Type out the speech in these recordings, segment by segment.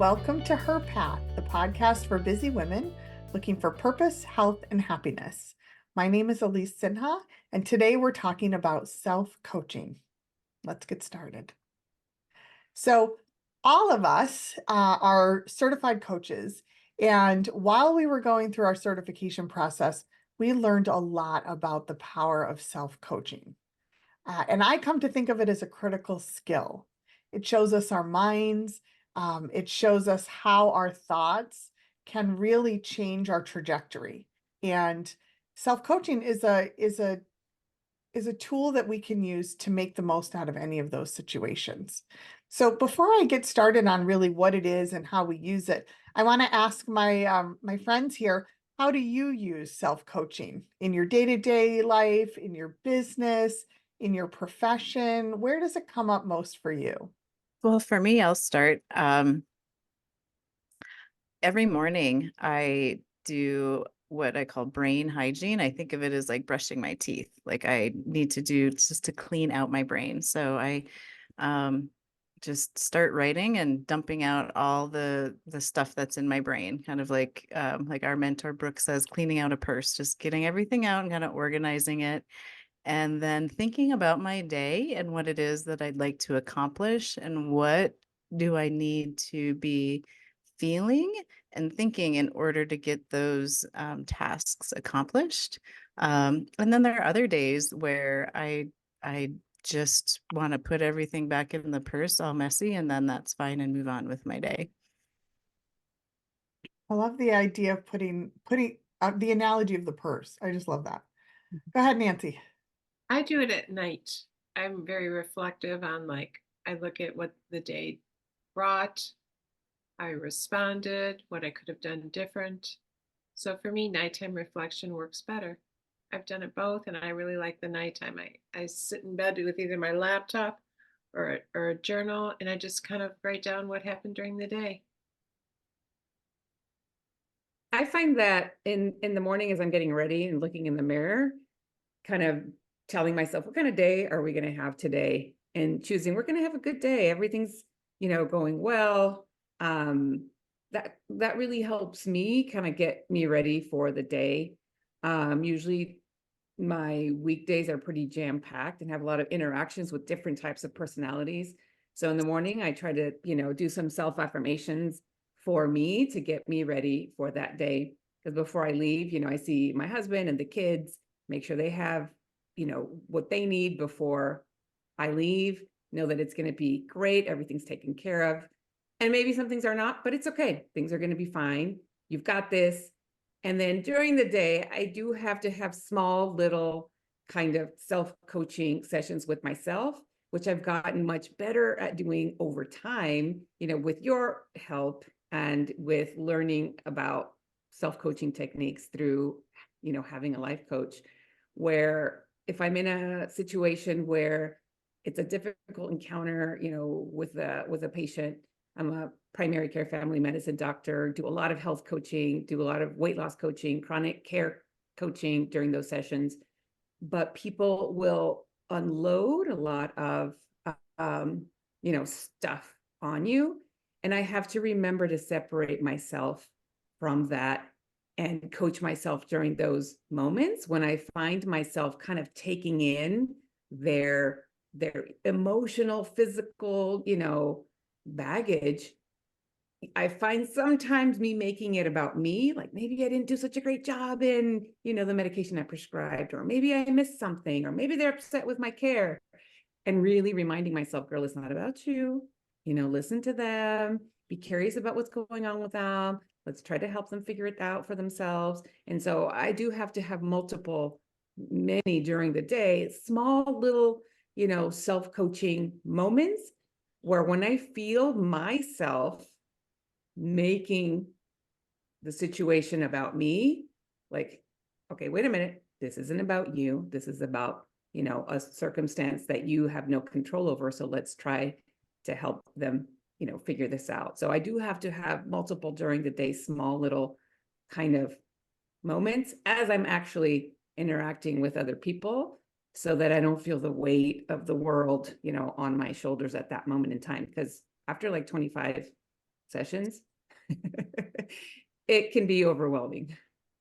Welcome to HERPath, the podcast for busy women looking for purpose, health, and happiness. My name is Elise Sinha, and today we're talking about self-coaching. Let's get started. So all of us are certified coaches, and while we were going through our certification process, we learned a lot about the power of self-coaching. And I come to think of it as a critical skill. It shows us our minds. It shows us how our thoughts can really change our trajectory. And self-coaching is a tool that we can use to make the most out of any of those situations. So before I get started on really what it is and how we use it, I want to ask my friends here, how do you use self-coaching in your day-to-day life, in your business, in your profession? Where does it come up most for you? Well, for me, I'll start. Every morning I do what I call brain hygiene. I think of it as like brushing my teeth. Like I need to do just to clean out my brain. So I just start writing and dumping out all the stuff that's in my brain, kind of like our mentor Brooke says, cleaning out a purse, just getting everything out and kind of organizing it. And then thinking about my day and what it is that I'd like to accomplish and what do I need to be feeling and thinking in order to get those tasks accomplished. And then there are other days where I just want to put everything back in the purse all messy, and then that's fine and move on with my day. I love the idea of putting the analogy of the purse. I just love that. Go ahead, Nancy. I do it at night. I'm very reflective on I look at what the day brought, how I responded, what I could have done different. So for me, nighttime reflection works better. I've done it both, and I really like the nighttime. I sit in bed with either my laptop or a journal, and I just kind of write down what happened during the day. I find that in the morning as I'm getting ready and looking in the mirror, kind of telling myself, what kind of day are we going to have today? And choosing, we're going to have a good day. Everything's, going well. That really helps me kind of get me ready for the day. Usually my weekdays are pretty jam-packed and have a lot of interactions with different types of personalities. So in the morning, I try to, do some self-affirmations for me to get me ready for that day. Because before I leave, I see my husband and the kids, make sure they have, what they need before I leave, know that it's going to be great. Everything's taken care of. And maybe some things are not, but it's okay. Things are going to be fine. You've got this. And then during the day, I do have to have small little kind of self-coaching sessions with myself, which I've gotten much better at doing over time, with your help and with learning about self-coaching techniques through, having a life coach, where if I'm in a situation where it's a difficult encounter, with a patient, I'm a primary care family medicine doctor, do a lot of health coaching, do a lot of weight loss coaching, chronic care coaching during those sessions. But people will unload a lot of, stuff on you. And I have to remember to separate myself from that and coach myself during those moments when I find myself kind of taking in their emotional, physical, baggage. I find sometimes me making it about me, like maybe I didn't do such a great job in, the medication I prescribed, or maybe I missed something, or maybe they're upset with my care, and really reminding myself, girl, it's not about you. Listen to them, be curious about what's going on with them. Let's try to help them figure it out for themselves. And so I do have to have many during the day, small little, self-coaching moments where when I feel myself making the situation about me, like, okay, wait a minute, this isn't about you. This is about, a circumstance that you have no control over. So let's try to help them, figure this out. So I do have to have multiple during the day, small little kind of moments as I'm actually interacting with other people, so that I don't feel the weight of the world, on my shoulders at that moment in time. Because after like 25 sessions, it can be overwhelming.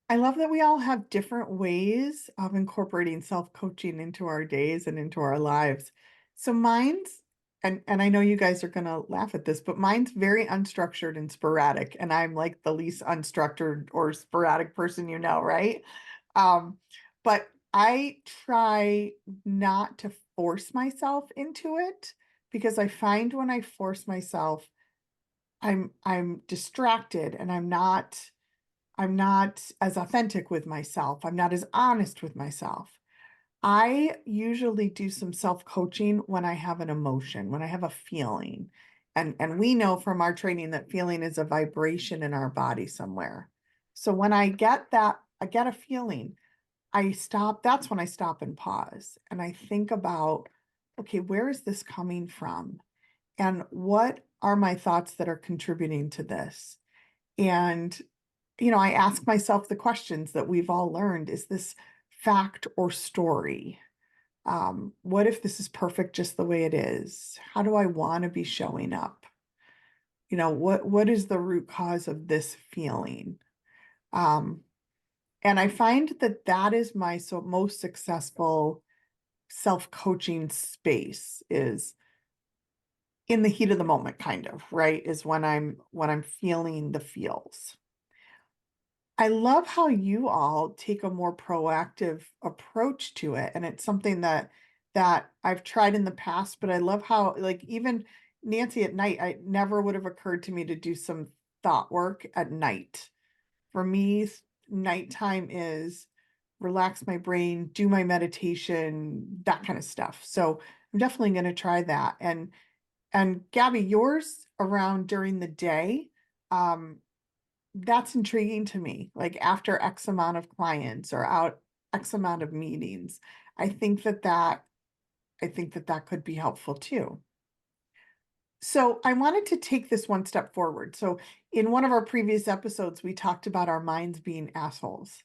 I love that we all have different ways of incorporating self-coaching into our days and into our lives. So mine's, and I know you guys are gonna laugh at this, but mine's very unstructured and sporadic, and I'm like the least unstructured or sporadic person you know, right? But I try not to force myself into it because I find when I force myself, I'm distracted and I'm not as authentic with myself. I'm not as honest with myself. I usually do some self-coaching when I have an emotion, when I have a feeling. And we know from our training that feeling is a vibration in our body somewhere. So when I get that, I get a feeling, I stop, that's when I stop and pause and I think about, okay, where is this coming from? And what are my thoughts that are contributing to this? And I ask myself the questions that we've all learned. Is this fact or story? What if this is perfect just the way it is? How do I want to be showing up? What is the root cause of this feeling? Um, and I find that that is my most successful self-coaching space is in the heat of the moment, kind of, right? Is when I'm feeling the feels. I love how you all take a more proactive approach to it. And it's something that I've tried in the past, but I love how, like, even Nancy at night, I never would have occurred to me to do some thought work at night. For me, nighttime is relax my brain, do my meditation, that kind of stuff. So I'm definitely going to try that. And Gabby, yours around during the day. That's intriguing to me. Like after X amount of clients or out X amount of meetings, I think that could be helpful too. So I wanted to take this one step forward. So in one of our previous episodes, we talked about our minds being assholes,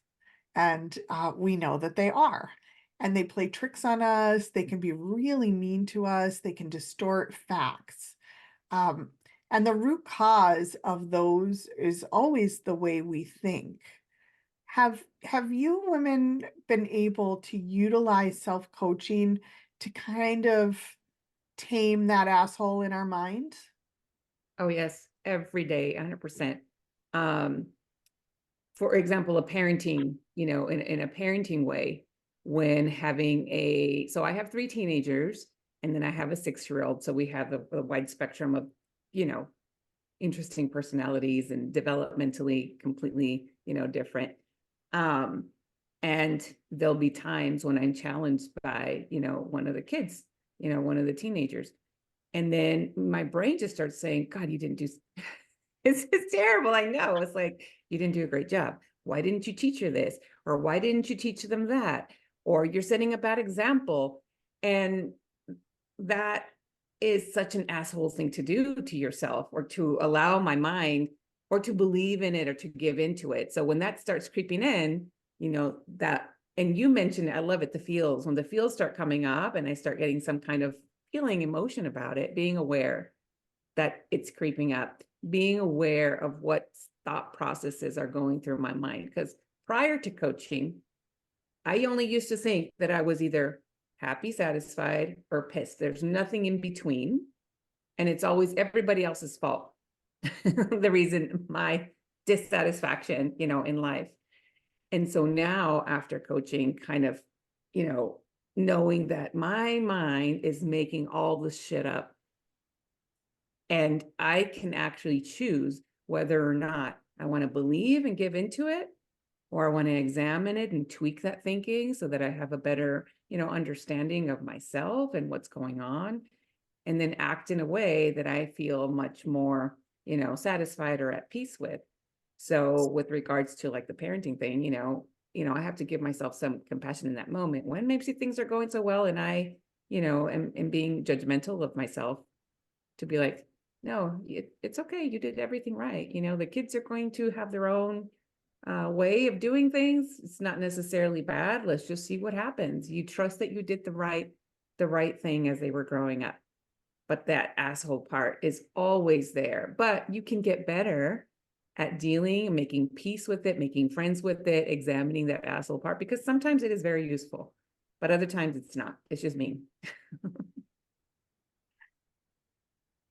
and we know that they are. And they play tricks on us. They can be really mean to us. They can distort facts. Um, and the root cause of those is always the way we think. Have you women been able to utilize self-coaching to kind of tame that asshole in our mind? Oh, yes, every day, 100%. For example, a parenting, in a parenting way, when having so I have 3 teenagers and then I have a 6-year-old. So we have a wide spectrum of, interesting personalities and developmentally completely, different. And there'll be times when I'm challenged by, one of the kids, one of the teenagers. And then my brain just starts saying, God, you didn't do, it's terrible. I know. It's like, you didn't do a great job. Why didn't you teach her this? Or why didn't you teach them that? Or you're setting a bad example. And that is such an asshole thing to do to yourself, or to allow my mind, or to believe in it, or to give into it. So when that starts creeping in, that, and you mentioned, I love it, the feels, when the feels start coming up and I start getting some kind of feeling emotion about it, being aware that it's creeping up, being aware of what thought processes are going through my mind. Because prior to coaching, I only used to think that I was either happy, satisfied, or pissed. There's nothing in between. And it's always everybody else's fault. The reason my dissatisfaction, in life. And so now, after coaching, kind of, knowing that my mind is making all this shit up, and I can actually choose whether or not I want to believe and give into it, or I want to examine it and tweak that thinking so that I have a better, understanding of myself and what's going on, and then act in a way that I feel much more, satisfied or at peace with. So with regards to like the parenting thing, I have to give myself some compassion in that moment when maybe things are going so well and I, am being judgmental of myself, to be like, no, it's okay. You did everything right. The kids are going to have their own way of doing things. It's not necessarily bad. Let's just see what happens. You trust that you did the right thing as they were growing up. but that asshole part is always there. But you can get better at dealing, making peace with it, making friends with it, examining that asshole part, because sometimes it is very useful, but other times it's not. It's just mean.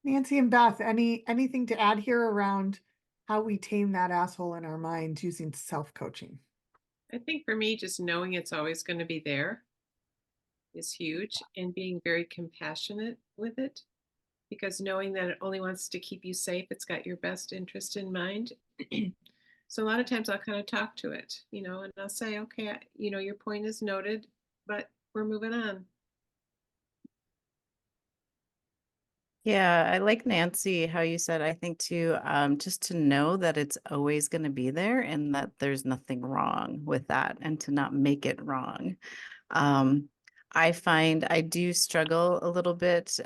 Nancy and Beth, anything to add here around how we tame that asshole in our minds using self-coaching? I think for me, just knowing it's always going to be there is huge, and being very compassionate with it, because knowing that it only wants to keep you safe, it's got your best interest in mind. So a lot of times I'll kind of talk to it, and I'll say, okay, your point is noted, but we're moving on. Yeah, I like Nancy, how you said, I think too, just to know that it's always going to be there and that there's nothing wrong with that and to not make it wrong. I find I do struggle a little bit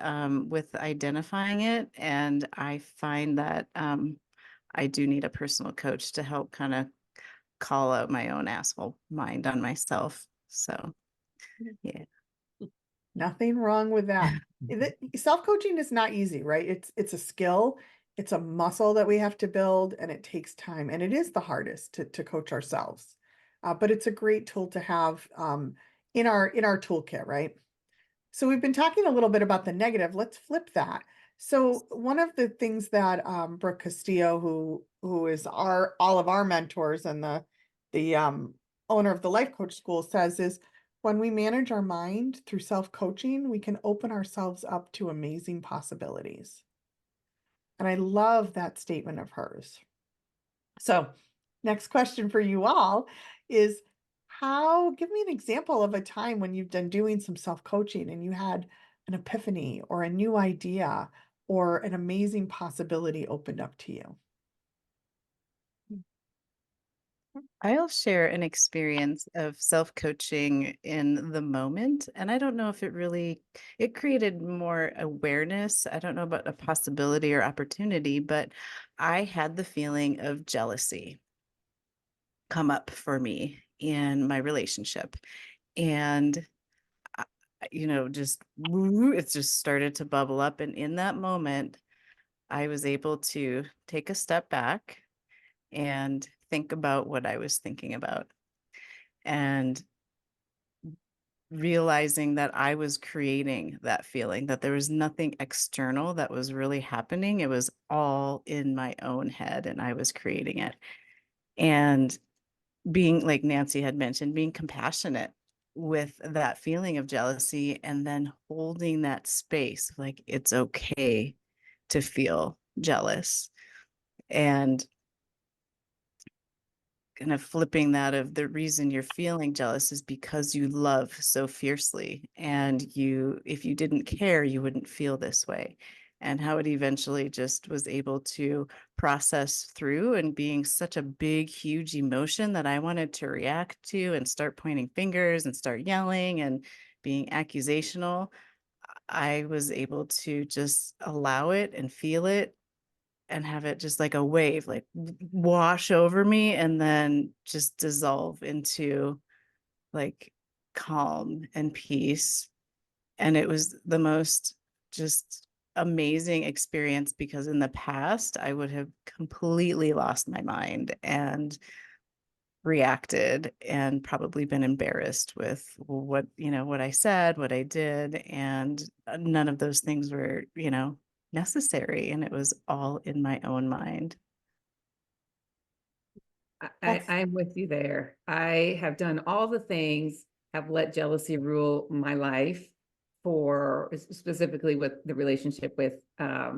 with identifying it, and I find that I do need a personal coach to help kind of call out my own asshole mind on myself. So, yeah. Nothing wrong with that. Self-coaching is not easy, right? It's a skill, it's a muscle that we have to build, and it takes time. And it is the hardest to coach ourselves. But it's a great tool to have in our toolkit, right? So we've been talking a little bit about the negative. Let's flip that. So one of the things that Brooke Castillo, who is all of our mentors and the owner of the Life Coach School, says is, when we manage our mind through self-coaching, we can open ourselves up to amazing possibilities. And I love that statement of hers. So next question for you all is, give me an example of a time when you've done doing some self-coaching and you had an epiphany or a new idea or an amazing possibility opened up to you. I'll share an experience of self-coaching in the moment. And I don't know if it created more awareness. I don't know about a possibility or opportunity, but I had the feeling of jealousy come up for me in my relationship. And, I- it just started to bubble up. And in that moment, I was able to take a step back and think about what I was thinking about. And realizing that I was creating that feeling, that there was nothing external that was really happening. It was all in my own head and I was creating it. And being, like Nancy had mentioned, being compassionate with that feeling of jealousy and then holding that space, like it's okay to feel jealous. And kind of flipping that of the reason you're feeling jealous is because you love so fiercely, and if you didn't care, you wouldn't feel this way. And how it eventually just was able to process through, and being such a big, huge emotion that I wanted to react to and start pointing fingers and start yelling and being accusational, I was able to just allow it and feel it and have it just like a wave, like wash over me and then just dissolve into like calm and peace. And it was the most just amazing experience, because in the past I would have completely lost my mind and reacted and probably been embarrassed with what I said, what I did, and none of those things were necessary, and it was all in my own mind. I'm with you there. I have done all the things, have let jealousy rule my life, for specifically with the relationship with my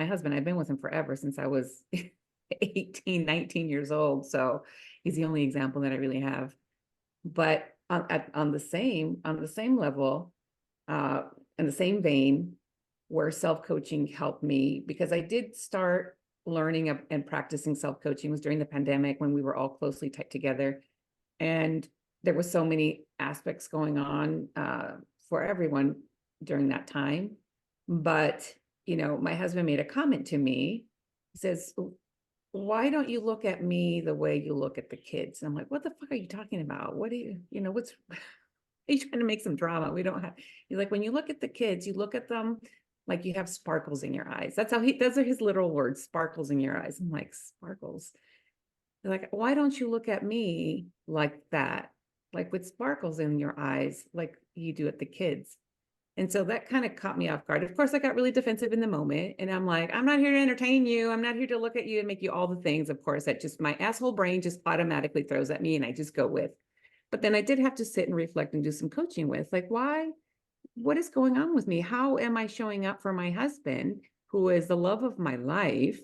husband. I've been with him forever, since I was 18, 19 years old. So he's the only example that I really have. But on the same level, in the same vein, where self-coaching helped me, because I did start learning and practicing self-coaching was during the pandemic, when we were all closely tied together. And there were so many aspects going on for everyone during that time. But, my husband made a comment to me. He says, why don't you look at me the way you look at the kids? And I'm like, what the fuck are you talking about? What do you, what's, you trying to make some drama? We don't have, he's like, when you look at the kids, you look at them like you have sparkles in your eyes. Those are his literal words, sparkles in your eyes. I'm like, sparkles. They're like, why don't you look at me like that? Like with sparkles in your eyes, like you do at the kids. And so that kind of caught me off guard. Of course, I got really defensive in the moment. And I'm like, I'm not here to entertain you. I'm not here to look at you and make you all the things. Of course, that just my asshole brain just automatically throws at me and I just go with. But then I did have to sit and reflect and do some coaching with, like, why? What is going on with me? How am I showing up for my husband, who is the love of my life,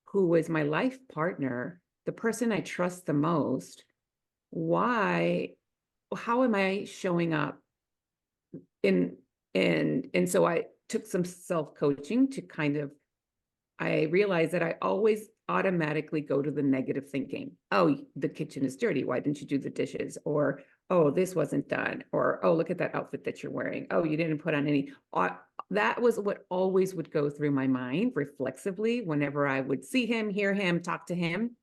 who is my life partner, the person I trust the most? Why? How am I showing up in and so I took some self-coaching to kind of, I realized that I always automatically go to the negative thinking. Oh, the kitchen is dirty. Why didn't you do the dishes? Or, oh, this wasn't done. Or, oh, look at that outfit that you're wearing. Oh, you didn't put on any. That was what always would go through my mind reflexively whenever I would see him, hear him, talk to him.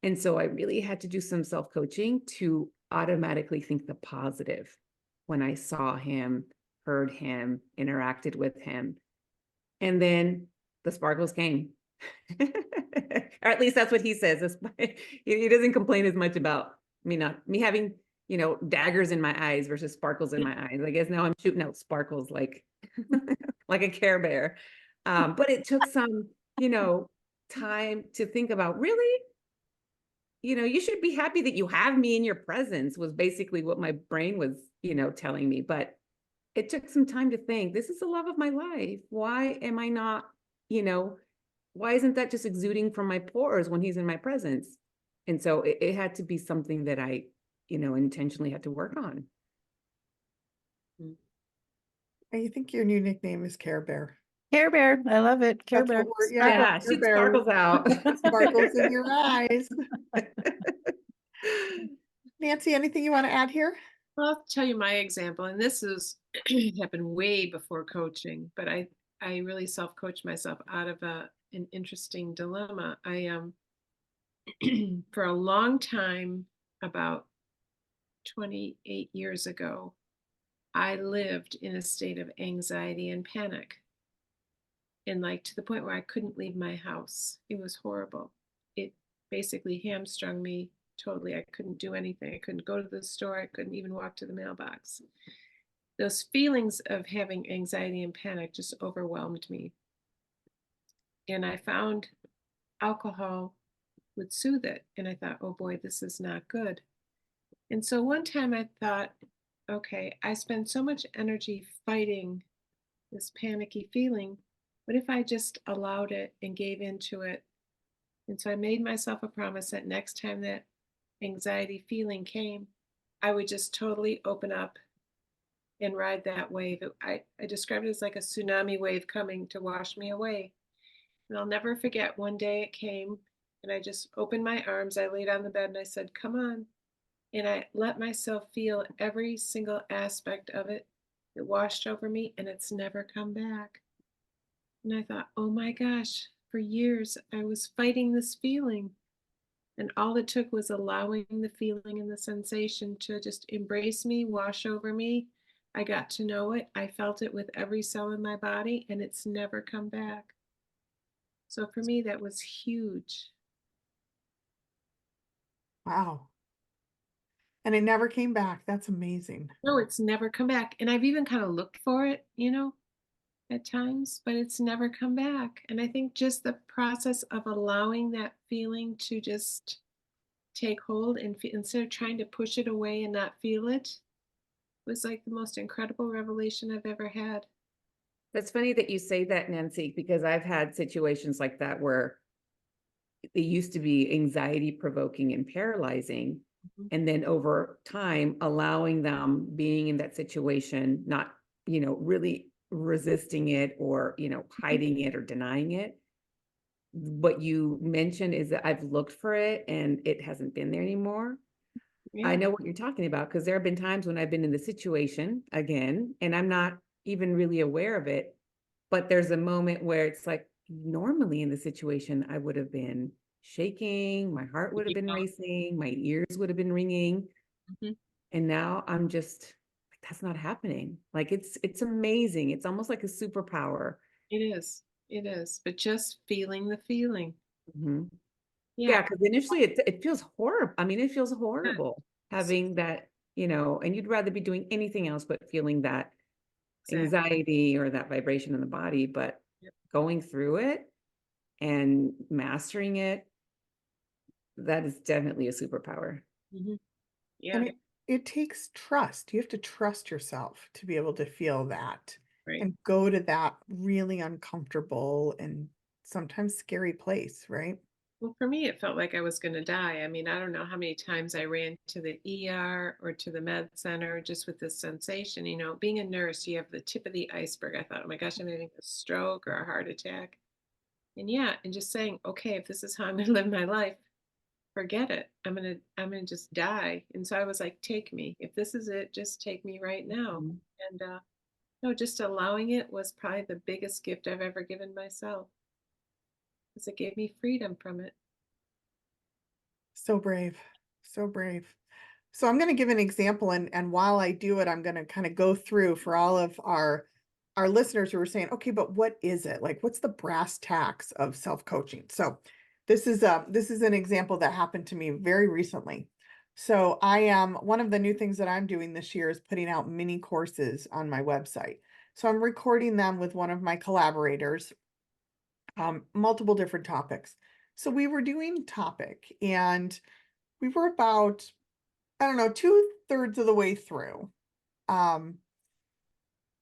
And so I really had to do some self-coaching to automatically think the positive when I saw him, heard him, interacted with him. And then the sparkles came. Or at least that's what he says. He doesn't complain as much about me having, daggers in my eyes versus sparkles in my eyes. I guess now I'm shooting out sparkles like like a Care Bear. But it took some, time to think about, really, you should be happy that you have me in your presence, was basically what my brain was, telling me. But it took some time to think, this is the love of my life. Why am I not, why isn't that just exuding from my pores when he's in my presence? And so it had to be something that I, intentionally had to work on. I think your new nickname is Care Bear. Care Bear. I love it. Care That's Bear. what we're, Yeah, Care she Bear, sparkles out. sparkles in your eyes. Nancy, anything you want to add here? Well, I'll tell you my example, and this is happened way before coaching, but I really self-coached myself out of an interesting dilemma. I for a long time, about 28 years ago, I lived in a state of anxiety and panic. And like to the point where I couldn't leave my house. It was horrible. It basically hamstrung me totally. I couldn't do anything. I couldn't go to the store. I couldn't even walk to the mailbox. Those feelings of having anxiety and panic just overwhelmed me. And I found alcohol would soothe it. And I thought, oh boy, this is not good. And so one time I thought, okay, I spend so much energy fighting this panicky feeling. What if I just allowed it and gave into it? And so I made myself a promise that next time that anxiety feeling came, I would just totally open up and ride that wave. I described it as like a tsunami wave coming to wash me away. And I'll never forget, one day it came and I just opened my arms. I laid on the bed and I said, come on. And I let myself feel every single aspect of it. It washed over me and it's never come back. And I thought, oh my gosh, for years I was fighting this feeling. And all it took was allowing the feeling and the sensation to just embrace me, wash over me. I got to know it. I felt it with every cell in my body, and it's never come back. So for me, that was huge. Wow. And it never came back. That's amazing. No, it's never come back. And I've even kind of looked for it, at times, but it's never come back. And I think just the process of allowing that feeling to just take hold and instead of trying to push it away and not feel it was like the most incredible revelation I've ever had. That's funny that you say that, Nancy, because I've had situations like that where they used to be anxiety provoking and paralyzing. Mhm. And then over time, allowing them being in that situation, not, really resisting it or, hiding it or denying it. What you mentioned is that I've looked for it and it hasn't been there anymore. I Yeah. know what you're talking about because there have been times when I've been in the situation again, and I'm not even really aware of it. But there's a moment where it's like, normally in the situation, I would have been shaking, my heart would have been racing, my ears would have been ringing. Mhm. And now I'm just that's not happening. Like it's amazing. It's almost like a superpower. It is. It is. But just feeling the feeling. Mhm. Yeah. Yeah, because initially it feels horrible. I mean, it feels Yeah. horrible having that, and you'd rather be doing anything else but feeling that Exactly. anxiety or that vibration in the body. But Yep. going through it and mastering it, that is definitely a superpower. Mhm. Yeah. And it takes trust. You have to trust yourself to be able to feel that Right. and go to that really uncomfortable and sometimes scary place, right? Well, for me, it felt like I was going to die. I mean, I don't know how many times I ran to the ER or to the med center just with this sensation. Being a nurse, you have the tip of the iceberg. I thought, oh my gosh, I'm going to get a stroke or a heart attack. And yeah, and just saying, okay, if this is how I'm going to live my life, forget it. I'm gonna just die. And so I was like, take me. If this is it, just take me right now. Mhm. And no, just allowing it was probably the biggest gift I've ever given myself because it gave me freedom from it. So brave. So brave. So I'm going to give an example, and while I do it, I'm going to kind of go through for all of our listeners who are saying, okay, but what is it? Like, what's the brass tacks of self-coaching? So this is an example that happened to me very recently. So I am one of the new things that I'm doing this year is putting out mini courses on my website. So I'm recording them with one of my collaborators, multiple different topics. So we were doing topic, and we were about, I don't know, 2/3 of the way through. Um,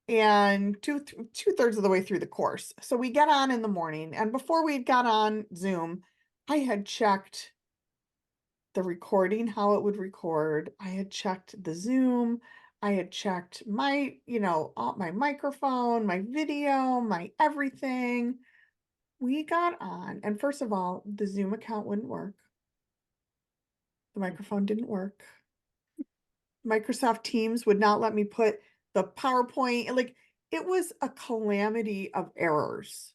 and two-thirds of the way through the course. So we get on in the morning, and before we got on Zoom, I had checked the recording, how it would record. I had checked the Zoom. I had checked my, all my microphone, my video, my everything. We got on, and first of all, the Zoom account wouldn't work. The microphone didn't work. Microsoft Teams would not let me put the PowerPoint, like it was a calamity of errors.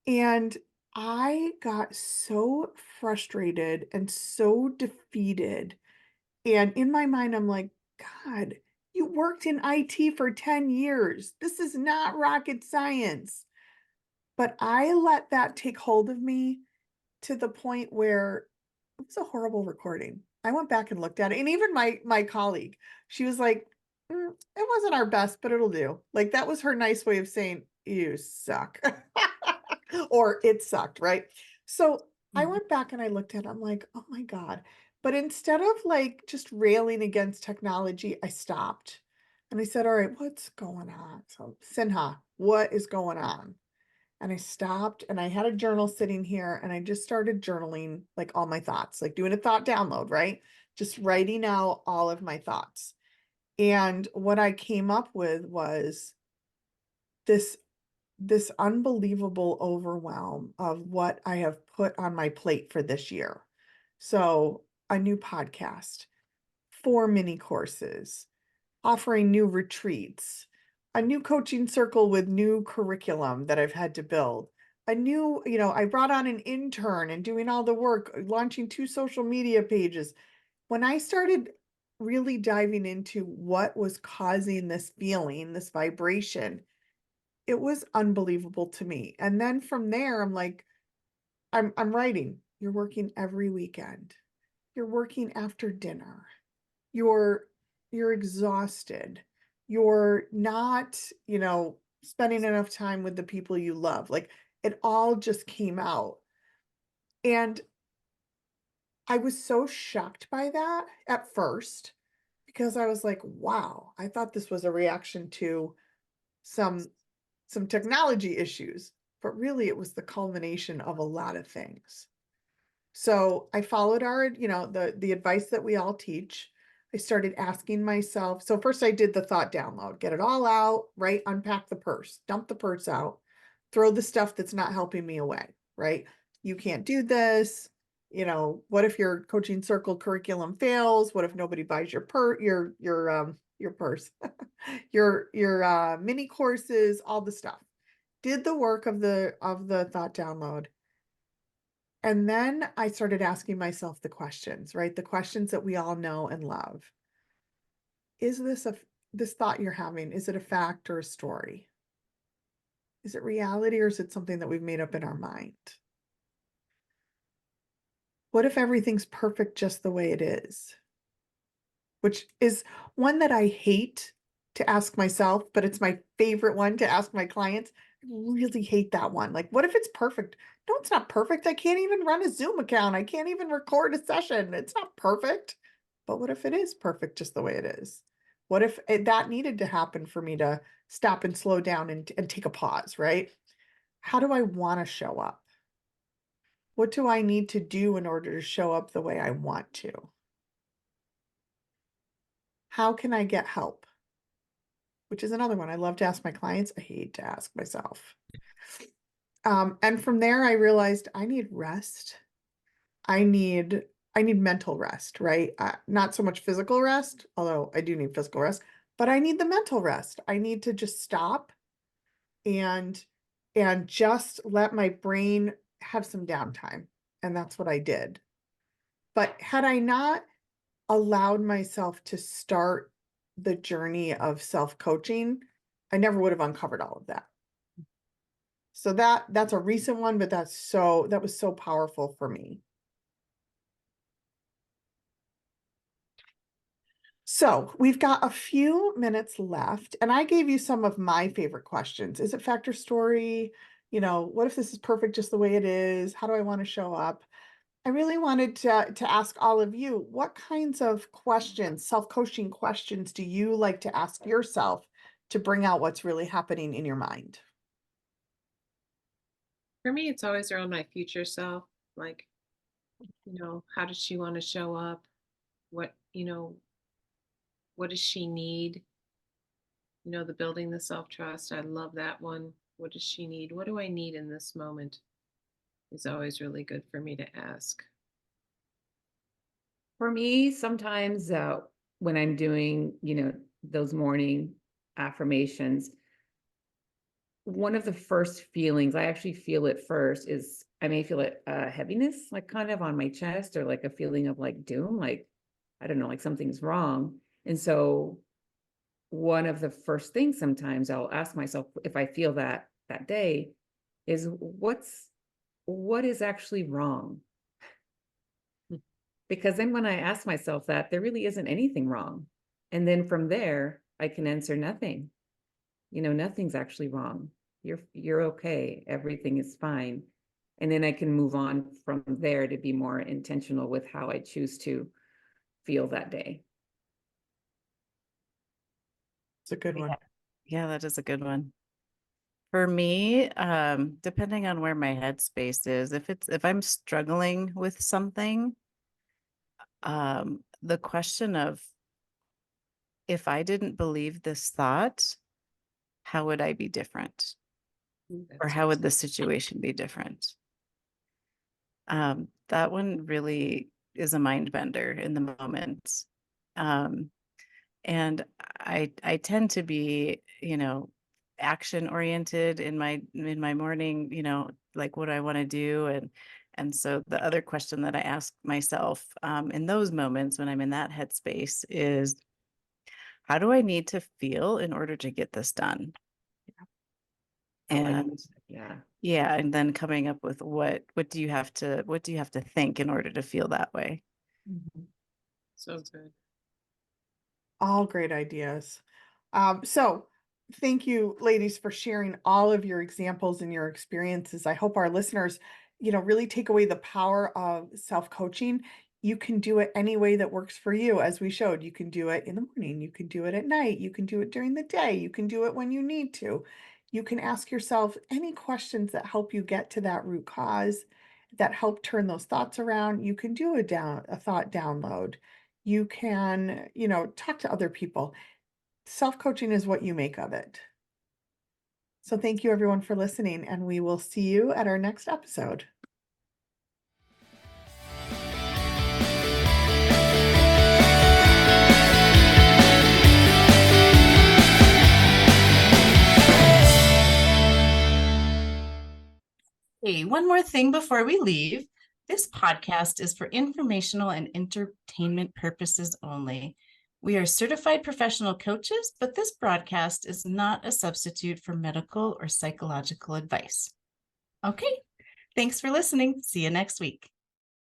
And I got so frustrated and so defeated. And in my mind, I'm like, God, you worked in IT for 10 years. This is not rocket science. But I let that take hold of me to the point where it was a horrible recording. I went back and looked at it, and even my colleague, she was like, it wasn't our best, but it'll do. Like that was her nice way of saying, you suck. Or it sucked, right? So I Mhm. went back and I looked at it, I'm like, oh my God. But instead of like just railing against technology, I stopped and I said, all right, what's going on? So Sinha, what is going on? And I stopped and I had a journal sitting here and I just started journaling like all my thoughts, like doing a thought download, right? Just writing out all of my thoughts. And what I came up with was this this unbelievable overwhelm of what I have put on my plate for this year. So, a new podcast, 4 mini courses, offering new retreats, a new coaching circle with new curriculum that I've had to build. A new, I brought on an intern and doing all the work, launching 2 social media pages. When I started really diving into what was causing this feeling, this vibration, it was unbelievable to me. And then from there, I'm like, I'm writing. You're working every weekend. You're working after dinner. You're you're exhausted. You're not, spending enough time with the people you love. Like it all just came out. And I was so shocked by that at first because I was like, wow, I thought this was a reaction to some some technology issues, but really it was the culmination of a lot of things. So I followed the advice that we all teach. I started asking myself. So first I did the thought download, get it all out, right? Unpack the purse, dump the purse out, throw the stuff that's not helping me away, right? You can't do this. What if your coaching circle curriculum fails? What if nobody buys your purse, your mini courses, all the stuff. Did the work of the thought download. And then I started asking myself the questions, right? The questions that we all know and love. this thought you're having, is it a fact or a story? Is it reality or is it something that we've made up in our mind? What if everything's perfect just the way it is? Which is one that I hate to ask myself, but it's my favorite one to ask my clients. I really hate that one. Like, what if it's perfect? No, it's not perfect. I can't even run a Zoom account. I can't even record a session. It's not perfect. But what if it is perfect just the way it is? What if that needed to happen for me to stop and slow down and take a pause, right? How do I want to show up? What do I need to do in order to show up the way I want to? How can I get help? Which is another one I love to ask my clients. I hate to ask myself. And from there, I realized I need rest. I need mental rest, right? Not so much physical rest, although I do need physical rest, but I need the mental rest. I need to just stop and just let my brain have some downtime. And that's what I did. But had I not allowed myself to start the journey of self-coaching, I never would have uncovered all of that. So that's a recent one, but that was so powerful for me. So we've got a few minutes left, and I gave you some of my favorite questions. Is it fact or story? You know, what if this is perfect just the way it is? How do I want to show up? I really wanted to ask all of you, what kinds of questions, self-coaching questions, do you like to ask yourself to bring out what's really happening in your mind? For me, it's always around my future self. Like, how does she want to show up? What does she need? The building the self-trust. I love that one. What does she need? What do I need in this moment? Is always really good for me to ask. For me, sometimes when I'm doing, those morning affirmations, one of the first feelings, I actually feel it first, is I may feel it heaviness, like kind of on my chest, or like a feeling of like doom, like, I don't know, like something's wrong. And so one of the first things sometimes I'll ask myself, if I feel that day, is what is actually wrong? Because then when I ask myself that, there really isn't anything wrong. And then from there, I can answer nothing. Nothing's actually wrong. You're okay. Everything is fine. And then I can move on from there to be more intentional with how I choose to feel that day. It's a good one. Yeah, that is a good one. For me, depending on where my headspace is, if I'm struggling with something, the question of, if I didn't believe this thought, how would I be different? Or how would the situation be different? That one really is a mind bender in the moment. And I tend to be, action oriented in my morning, like what I want to do. And so the other question that I ask myself in those moments when I'm in that headspace is, how do I need to feel in order to get this done? And yeah, and then coming up with what do you have to think in order to feel that way? So good. All great ideas. So thank you, ladies, for sharing all of your examples and your experiences. I hope our listeners, really take away the power of self-coaching. You can do it any way that works for you. As we showed, you can do it in the morning, you can do it at night, you can do it during the day, you can do it when you need to. You can ask yourself any questions that help you get to that root cause, that help turn those thoughts around. You can do a thought download. You can, talk to other people. Self-coaching is what you make of it. So thank you everyone for listening, and we will see you at our next episode. Hey, one more thing before we leave. This podcast is for informational and entertainment purposes only. We are certified professional coaches, but this broadcast is not a substitute for medical or psychological advice. Okay, thanks for listening. See you next week.